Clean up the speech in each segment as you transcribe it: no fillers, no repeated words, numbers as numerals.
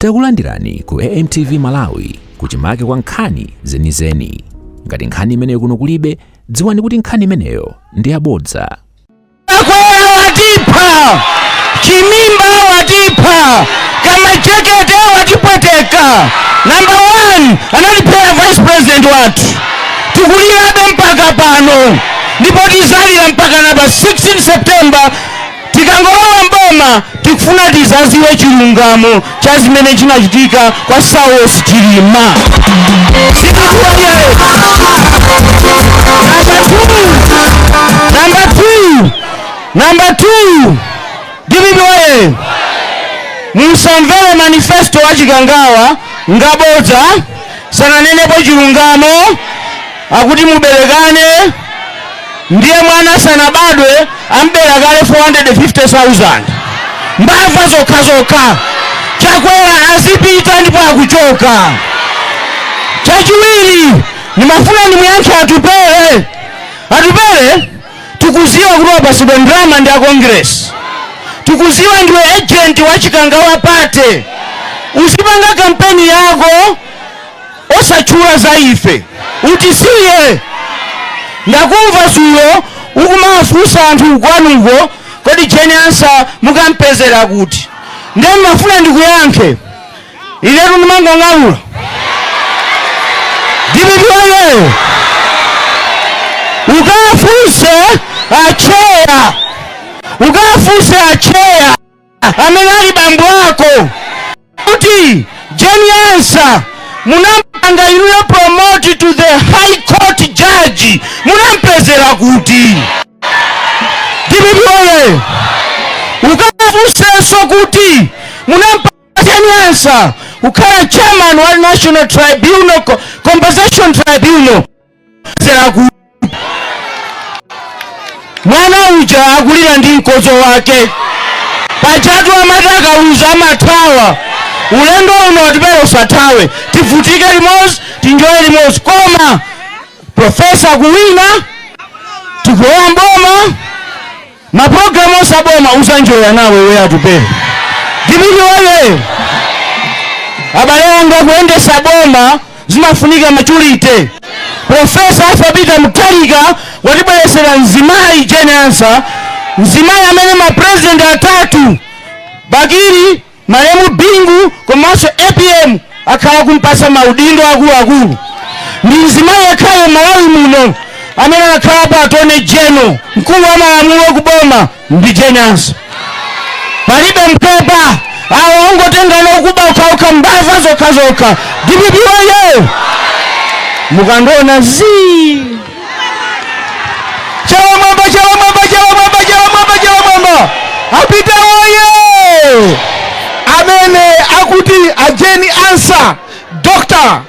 Takulandirani ku AMTV Malawi kuchimake kwa nkhani zenizeni. Ngati nkhani imeneyo kuno kulibe, dziwani kuti nkhani imeneyo ndi yabodza. Akwera watipa, chimimba watipa, kama jacket watipoteka. Number 1, analipea vice president watu. Tukulirabe mpaka pano. Ndipo tizalira mpaka naba 16 September. Tikangolowa mboma, tikufuna tizaziwe chilungamo cha zimene chinachitika kwa South Chilima. Number 2, Dibibiwe, musamvere manifesto wa Chikangawa, ngabodza, sananenepo chilungamo, akuti muberekane, ndiye mwana sanabadwe, amberekale 450,000. Mbava zoka, Chakwera azipita ndipo akuchoka. Chachiwiri, nimafuna nimuyankhe atupere, tukuziwa kuti wapasidwa ndrama ndi a Congress. Tukuziwa ndiwe agent wa Chikangawa pate. Usipanga kampeni yako osachula za ife. Utisiye. Ndakumva suyo ukumafusa anthu kwanuko kodi chene Ansah mukampezera kuti. Ndiye mafuna ndikuyankhe. Iletu ndimangong'alula. Dibibiwe. Ukafuse acheya amene ali bambo ako kuti Jeni Ansah munampanga inuyo promote to the high court judge, munampezera kuti. Dibibiwe, ukafuseso kuti munampanga Jeni Ansah ukhala chairman wa National Tribunal Compensation Tribunal, zera kuti mwana uja akulira ndi mkozo wake. Pachatu amataka uza amathawa. Ulendo uno watipero usathawe. Tifutike limos, tinjoye limos. Koma, profesa kuwina, tikuwa mboma, maprogramu saboma usanjoya nawe we atupere. Dibili wale, abale anga kuende saboma, zimafunika maturite. Profesa Alfabita Mutaliga watibwelesera nzimayi Jeni Ansah, nzimayi amene ma president atatu Bagiri, Maremu Bingu, komanso APM akhala kumpasa maudindo akulu. Ndi nzimayi akhala Malawi muno amene akhala pa attorney general, mkulu wa malamulo kuboma ndi Jeni Ansah. Palibe mpepa, awo ongotengana ukuba ukauka mbava zoka. Dibibiwe mukandona zi Chawamamba apita oye amene akuti a Jeni Ansah Dr.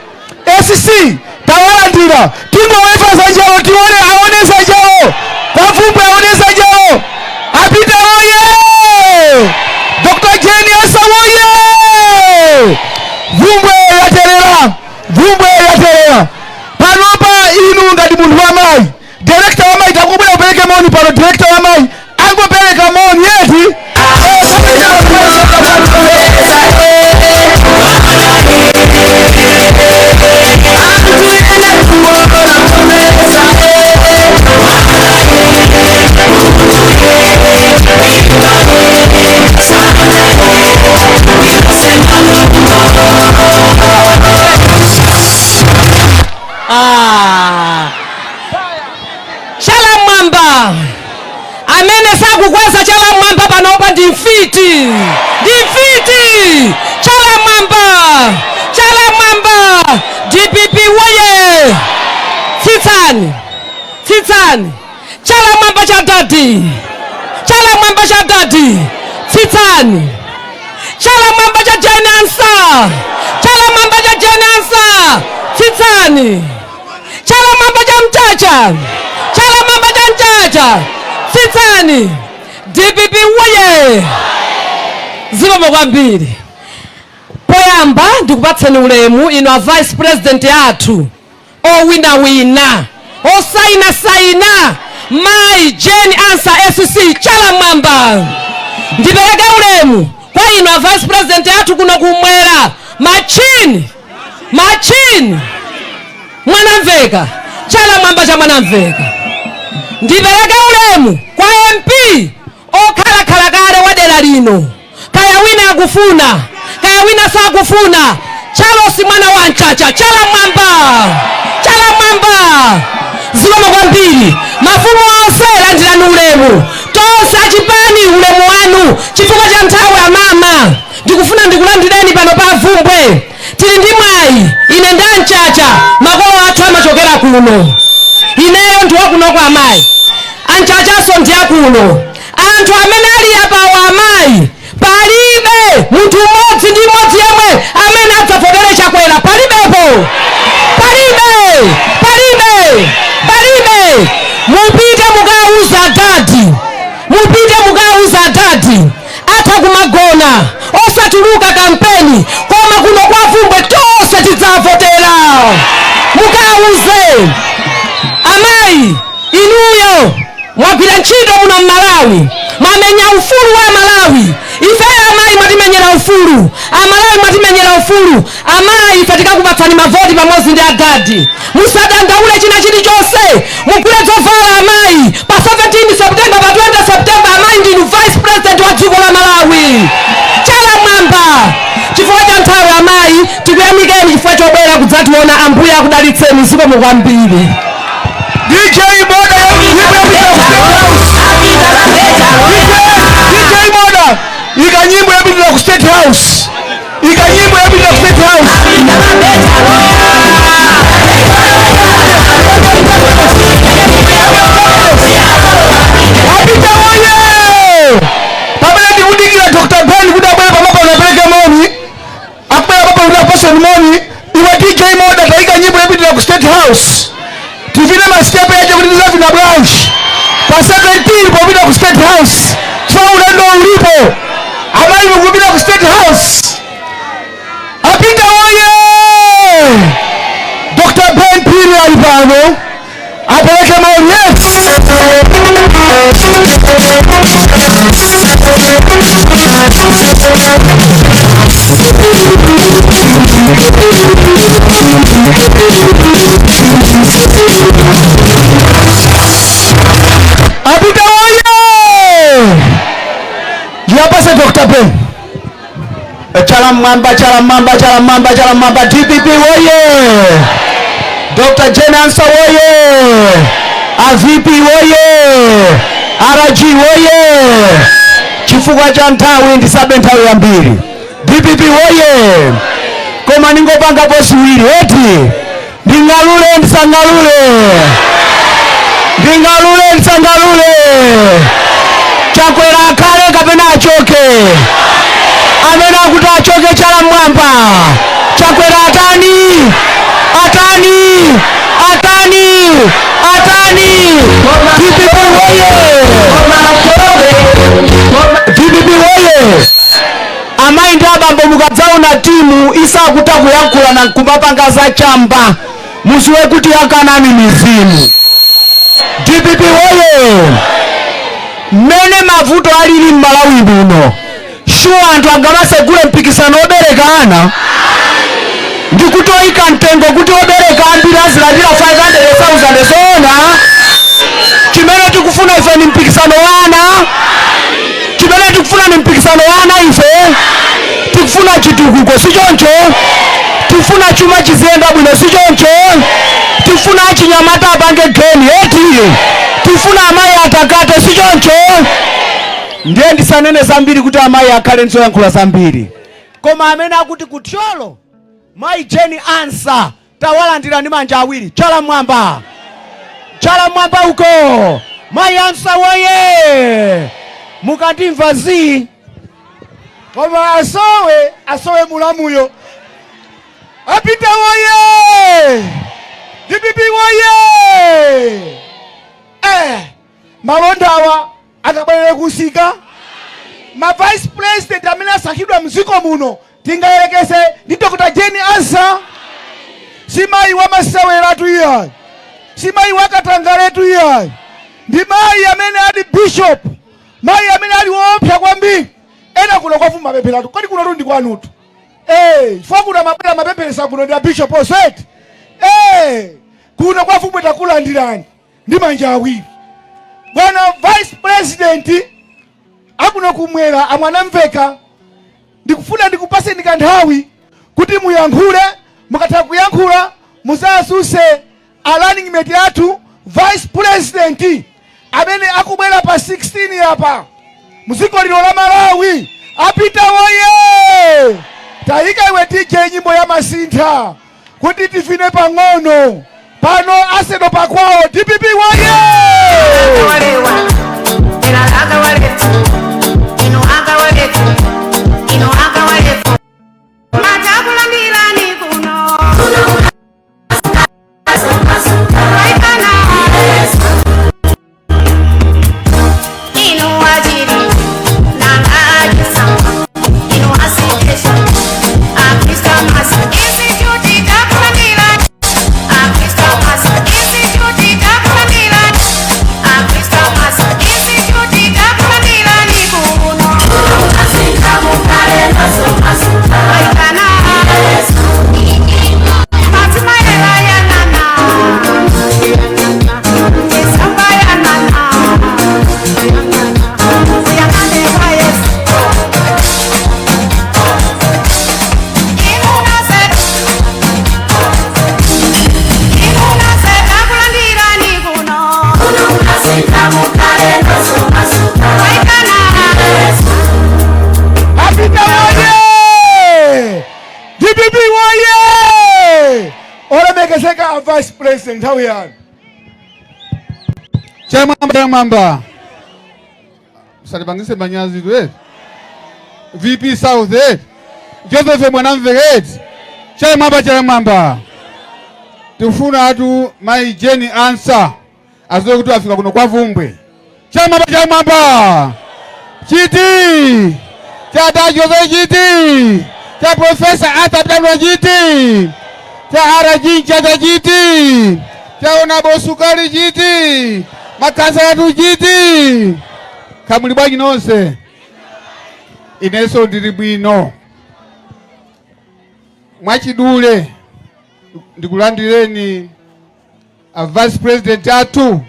SC tawalandira tingowefa jawo tione aonesa jawo pafumbe aonesa jawo apita oye Dr. Jeni Ansah oye vumbwe yaterera panopa inu ngati munthu wa mayi director wa mayi takubwera upereke moni pano. Director wa mayi angopereka moni yeti amene sakukweza chala mwamba panopa ndimfiti chala mwamba DPP woye tsitsani chala mwamba cha dadi tsitsani chala mwamba cha Jeni Ansah tsitsani chala mwamba cha mchacha tsitsani DPP woye zibomo kwambiri. Poyamba ndikupatseni ulemu ino a vice president yathu owina osaina mayi Jeni Ansah SC chala mwamba. Ndipereke ulemu kwa ino vice president yathu kuno kumwera machini Mwanamveka chala mwamba cha Mwanamveka ndipereke ulemu kwa MP okhalakhala kale wadera lino kaya wina akufuna kaya wina sakufuna Chalosi mwana wa Nchacha chala mwamba zikoma kwambiri mafumu onse landirani ulemu tonse achipani ulemu wanu chifukwa cha nthawi ya mama ndikufuna ndikulandireni pano pa Vumbwe tili ndi mwayi ine ndi Anchacha makolo athu amachokera kuno ineyo ndi wakuno kwa amayi Anchachaso ndi akuno anthu amene ali apawo amayi palibe munthu mmodzi ndi mmodzi yemwe amene adzavotera chakwera palibepo mupite mukauza dadi atha kumagona osatuluka kampeni koma kuno kwa Vumbwe tonse tidzavotera mukauze amayi inuyo mwagwira ntchito muno Malawi mwamenya ufulu wa Malawi ife amayi mwatimenyera ufulu amalawi mwatimenyera ufulu amayi ife tikakupatsani mavoti pamodzi ndi agadi musadandaule china chilichonse mugule zovala amayi pa 17 September pa 20 September amayi ndinu vice president wa dziko la Malawi chala mwamba chifukwa cha nthawi amayi tikuyamikeni chifukwa chobwera kudzationa ambuye akudalitseni zikomo kwambiri DJ Moda ikanyimbo yapita ku State House apita oye pamene ndikudikira Dr. Ben kuti abwere pamapa unapeleke moni akubwera papa unapasa moni iwe DJ Moda taika nyimbo yapita ku State House tivine masitepe yaje kuti tizavina branch pa 17 popita ku State House chifukwa ulendo ulipo amayi mukupita ku State House apita oye Dr. Ben Pili alipano apeleke maoni apita oye yapase Dr. Ben chala mwamba DPP oye Dr. Ansah oye AVP oye RG oye chifukwa cha nthawi ndisabe nthawi yambiri DPP oye koma ningopanga posiwiri eti ndingalule ndisangalule chakwera akhale kapena achoke amene akuti achoke chala mwamba chakwera atani DPP oye amayi ndi abambo mukadzaona timu isakuta kuyankhula na kumapanga za chamba muziwe kuti yakanani mizimu DPP oye mmene mavuto alili m'Malawi muno shuwa anthu angamasegule mpikisano obereka ana ndikutoyika mtengo kuti obereka ambiri azilandira 500,000 zona chimene tikufuna ife ni mpikisano wana ife tikufuna chitukuko sichoncho tikufuna chuma chiziyenda bwino sichoncho tikufuna achinyamata apange geni eti tikufuna amayi atakate sichoncho ndiye ndisanene zambiri kuti amayi akhale nzoyankhula zambiri koma amene akuti kutyolo mayi Jeni Ansah tawalandira ndi manja awiri chala mwamba uko mayi Ansah woye mukandimva zi koma asowe mulamuyo apita woye DPP woye malondawa akabwere kusika ma vice president amene asankhidwa mdziko muno tingayerekeze ndi Dr. Jeni Ansah si mayi wa Maseweratu iyayi si mayi wa Katangaletu iyayi ndi mayi amene ali bishop mayi amene ali woopsa kwambiri ena kuno kwafuma mapemphero kodi kuno tundi kwanutu chifukwa kuna mabwera mapempheresa kuno ndi Bishop Oseti kuno kwafumwe takulandirani ndi manja awiri. Bwana Vice President akuno kumwera amwanamveka ndikufuna ndikupaseni kanthawi kuti muyankhule, mukatha kuyankhula muzasuse running mate yathu Vice President amene akubwera pa 16 apa muziko lino la Malawi apita woye. Tayika iwe DJ nyimbo ya masintha kuti tivine pang'ono pano asedo pakwawo DPP woye. Vice President, how are you? Chamamba. Salibangise banyazi tu VP South Joseph Mwanamvegeti. Chamamba. Tufuna atu mai Jenny Ansah. Azoe kutu afika kuno kwa vumbwe. Chamamba. Chiti. Chata Jose Chiti. Cha Professor Ansah Chiti. Cha Haraji Chacha Jiti. Cha Onabo Sukari Jiti. Makasa yatu Jiti. Kamulibagi nonse. Ineso diribwino. Mwachidule. Ndikulandireni a Vice President atu.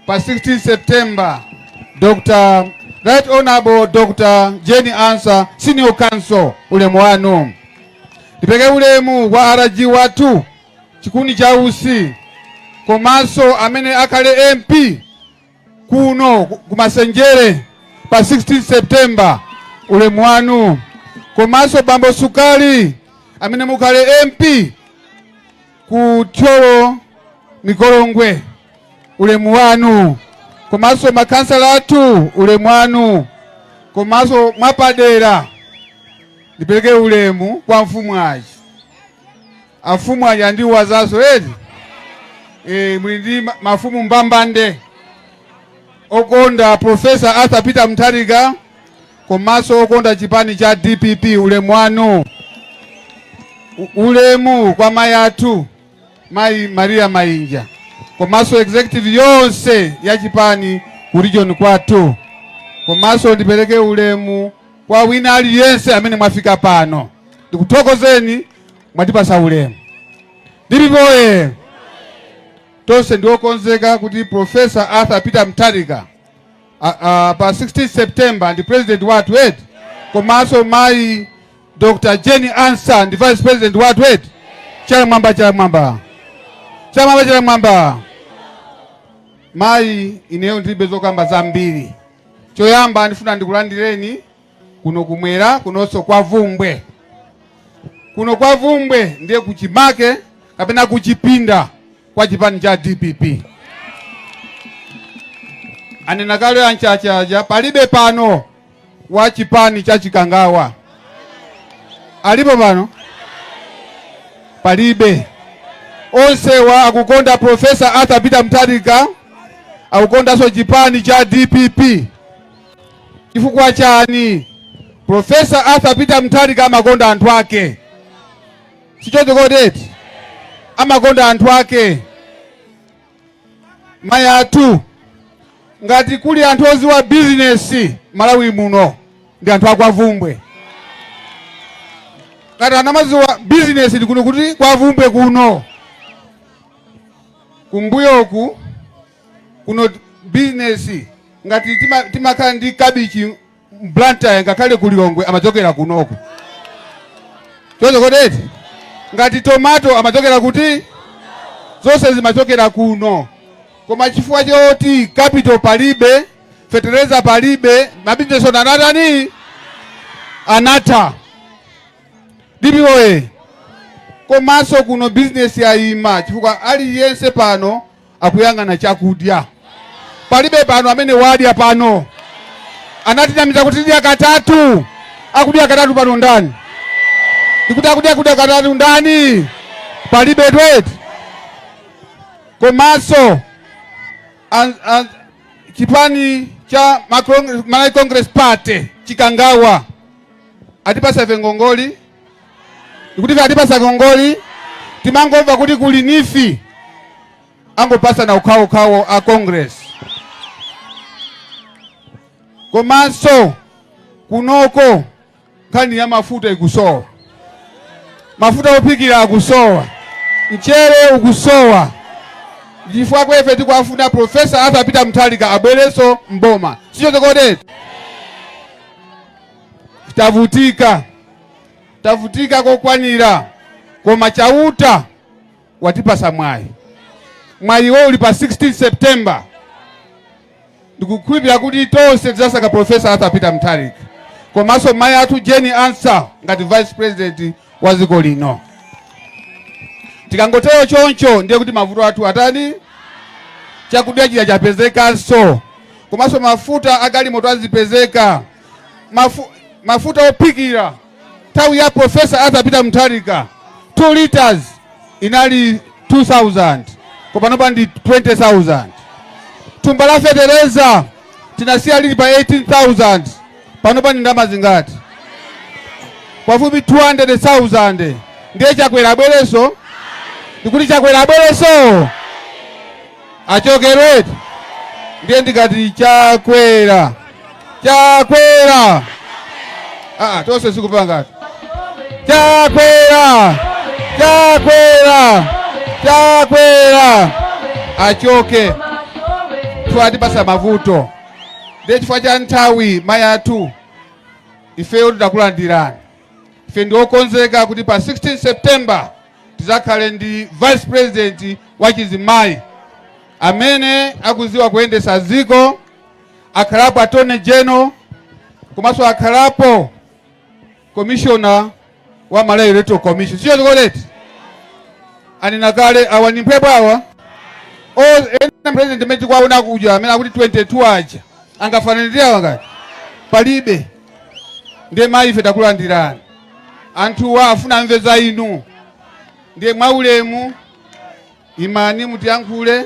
Pa 16 September. Dr. Right Honorable Dr. Jenny Ansah Senior Counsel ulemu wanu. Nipeke ulemu wa araji watu chikundi cha usi komanso amene akale MP kuno kumasenjere pa 16 September ulemu wanu. Komanso Bambo Sukali amene mukale MP ku Tyolo Mikolongwe ulemu wanu. Komanso makansala atu ulemu wanu. Komanso mwapadera nipeleke ulemu kwa mfumu aji. Afumu aji andi wazazo mwindi mafumu mbambande. Okonda Professor Arthur Peter Mutharika. Komanso okonda chipani cha DPP ulemu wanu. Ulemu kwa mayatu Mai Maria Mainja. Komanso executive yonse ya chipani region kwatu. Komanso nipeleke ulemu kwa wina aliyense amene mwafika pano. Ndikutokozeni mwatipasa ulemu. Ndipipoye. Tonse ndiokonzeka kuti Professor Arthur Peter Mutharika pa 16 September ndi president watu komanso mai Dr. Jenny Ansah ndi vice president watu Chalamwamba. Mai ineyo ndibezo kamba zambiri. Choyamba ndifuna ndikulandireni kuno kumwera kunonso kwa vumbwe. Kuno kwa vumbwe ndiye kuchimake kapena kuchipinda kwa chipani cha DPP. Anenakale anchachaja palibe pano wa chipani cha Chikangawa. Alipo pano? Palibe. Onse wa akukonda Professor Arthur Peter Mutharika akukonda so chipani cha DPP. Chifukwa chani Professor Arthur Peter Mutharika amakonda anthu ake. Sichocho kodeti amakonda anthu ake. Mayatu ngati kuli anthu oziwa business Malawi muno ndi anthu akwavumbwe. Ngati anamaziwa business ndi kuno kuti kwavumbwe kuno. Kumbuyoku kuno business ngati timakhala ndi kabichi mblanta ngakhale kulilongwe amachokera kunoku. Chozo kodeti ngati tomato amachokera kuti zonse zimachokera kuno. Koma chifukwa choti capital palibe, fertilizer palibe, mabusiness onanatani anata. DBOA komanso kuno business yayima chifukwa aliyense pano akuyang'ana chakudya. Palibe pano amene wadya pano. Anatinamiza kuti tidya katatu. Akudya katatu pano ndani? Ndikuti akudya katatu ndani? Palibe tweti. Komanso chipani cha Malawi Congress Party chikangawa atipasa ngongoli. Ndikuti atipasa ngongoli timangomva kuti kuli nifi angopasa na ukhawo a Congress. Komanso kunoko nkhani ya mafuta ikusowa. Mafuta opikira akusowa. Mchere ukusowa. Chifukwa kwefe tikwafuna Profesa Arthur Mutharika abwereso mboma. Sicho chokodeti. Tavutika kokwanira. Koma chauta watipasa mwayi. Mwayi wo uli pa 16 September. Ndikukhulupirira kuti tonse tidzasaka Profesa Arthur Mutharika. Komanso mayi athu Jeni Ansah ngati Vice President wa dziko lino. Tikangotero choncho ndiye kuti mavuto athu atani chakudya chija chapezekanso. Komanso mafuta agalimoto azipezeka. Mafuta opikira tawi ya Profesa Arthur Mutharika 2 liters inali 2000 kopanopa ndi 20000. Tumba la fertilizer tinasiya lili pa 18000 panopa ni ndama zingati? Pafupi 200000. Ndiye chakwera bwereso. Ndikuti chakwera bwereso. Achokereti. Ndiye ndikati chakwera. Tose sikupanga. Chakwera. Achoke. Twatipasa mavuto. Ndiye chifukwa cha nthawi mayatu ifeyo tidakulandirani. Ife ndiokonzeka kuti pa 16 September tizakhale ndi Vice President wa chizimayi amene akuziwa kuyendesa dziko, akhalapo Attorney General, komanso akhalapo Commissioner wa Malawi Electoral Commission. Siyo zikoleti? Aninakale awa ni mphepo awa. Ena President meti kwa unakuja amena kuti 22 aja angafananiria wangati palibe. Ndiye mayi ife takulandirani. Anthu wa afuna mveza inu. Ndiye mwaulemu imani mutiyankhule.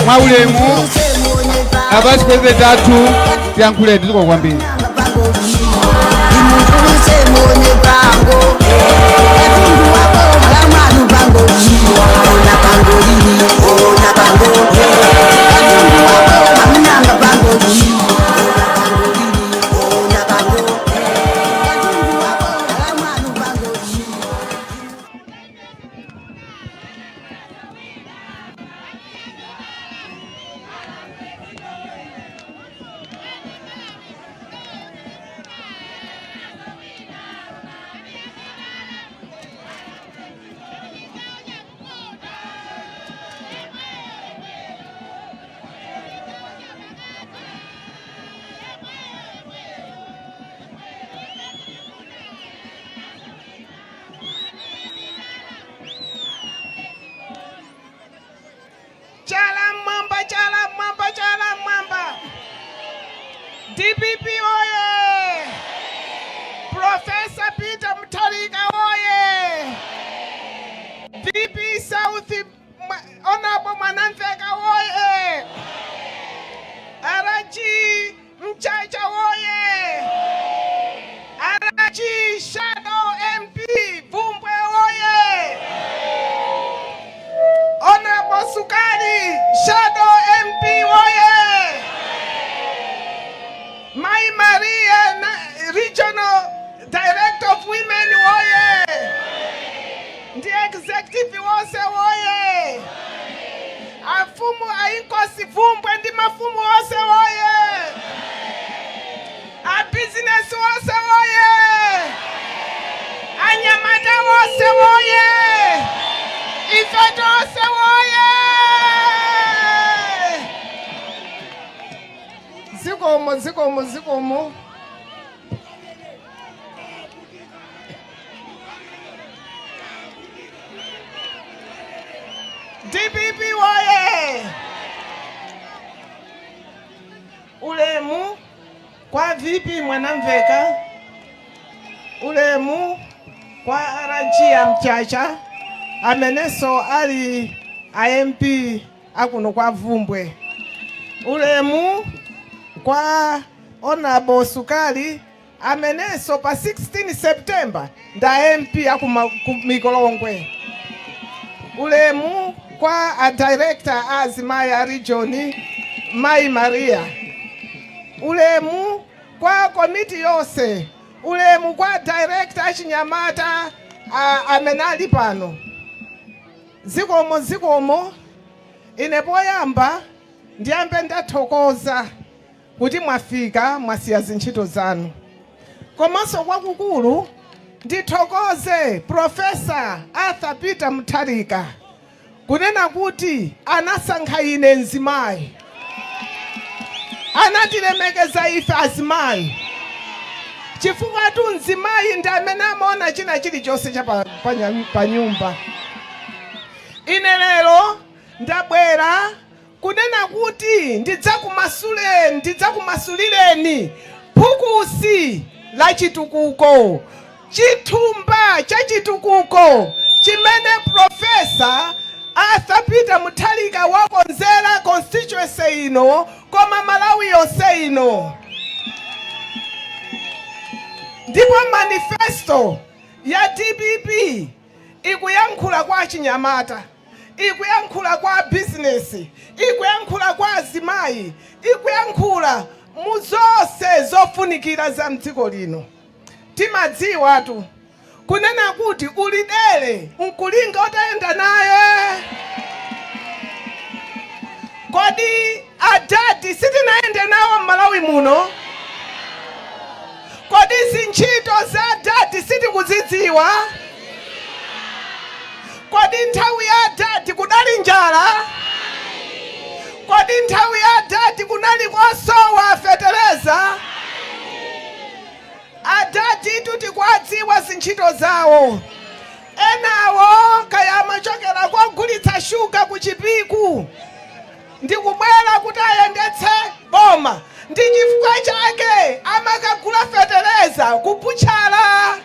Mwaulemu na Vice President athu tiyankhule ndiko kwambiri. Chala mwamba. DPP oye! Profesa Peter Mutharika oye! DP South Honorable Watentha oye! Arachi Mchacha oye! Arachi Shadow MP Vumbwe oye! Honorable Sukari Shadow MP oye! Inkosi Vumbwe ndi mafumu ose woye. A business ose woye. Anyamata ose woye. Ifeto ose woye. Zikomo. DPP woye. Ulemu kwa vipi Mwanamveka. Ulemu kwa Arajia Mchacha. Ameneso ali IMP akuno kwa Vumbwe. Ulemu kwa Honorable Sukali ameneso pa 16 September nda MP akumikolongwe. Ulemu kwa a director azimaya region Mai Maria. Ulemu kwa komiti yose. Ulemu kwa director Chinyamata amenali pano. Zikomo inepoyamba ndiyambe ndathokoza kuti mwafika mwasiya zintchito zanu. Komanso kwakukulu ndithokoze Professor Arthur Peter Mutharika kunena kuti anasankha ine mzimayi. Anatilemekeza ife azimayi. Chifukwa tu mzimayi ndi amene amaona china chilichonse cha pa nyumba. Ine lero ndabwera kunena kuti ndidzakumasulireni phukusi la chitukuko. Chithumba cha chitukuko chimene Professor Arthur Peter Mutharika wakonzera constituency ino koma Malawi yonse ino. Ndipo manifesto ya DPP ikuyankhula kwa Chinyamata, ikuyankhula kwa business, ikuyankhula kwa azimayi, ikuyankhula muzonse zofunikira za mdziko lino. Timadziwa tu kunena kuti ulidere nkulinga otayenda naye. Kodi adati sitinaende nawo Malawi muno? Kodi zintchito za adati sitikuzidziwa? Kodi nthawi ya adati kudali njala? Kodi nthawi ya adati kunali kosowa fetereza? Adati tikwadziwa zintchito zawo. Enawo kaya amachokera kogulitsa shuga ku Chipiku ndikubwera kuti ayendetse boma. Ndi chifukwa chake amakagula fetereza kupuchala.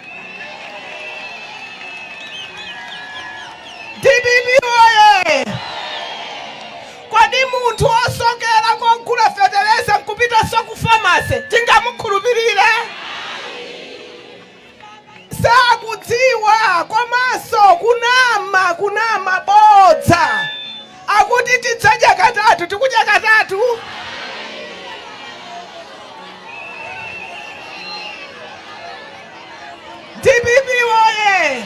DPP woye. Kodi munthu osokera kogula fetereza nkupita so ku pharmacy tingamukhulupirire? Sakudziwa komanso kunama bodza. Akuti tidzadya katatu tikudya katatu. DPP woye.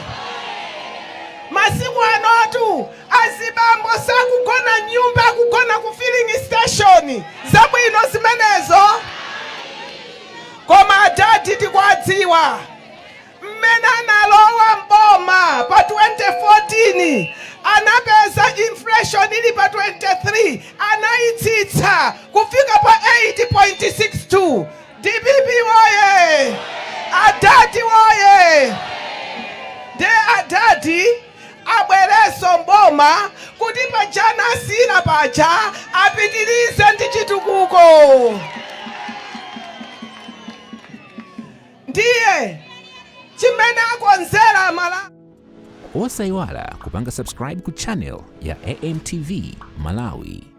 Masiku anotu azibambo sakugona nyumba kugona ku filling station zabwino zimenezo. Koma adati tikwadziwa mmene analowa mboma pa 2014 anapeza inflation ili pa 23 anaitsitsa kufika pa 8.62. DPP woye. Adati woye. De adati abwereso mboma kuti pajana asira paja apitilize ndi chitukuko. Ndiye chimene akonzera Malawi. Osayiwala kupanga subscribe ku channel ya AMTV Malawi.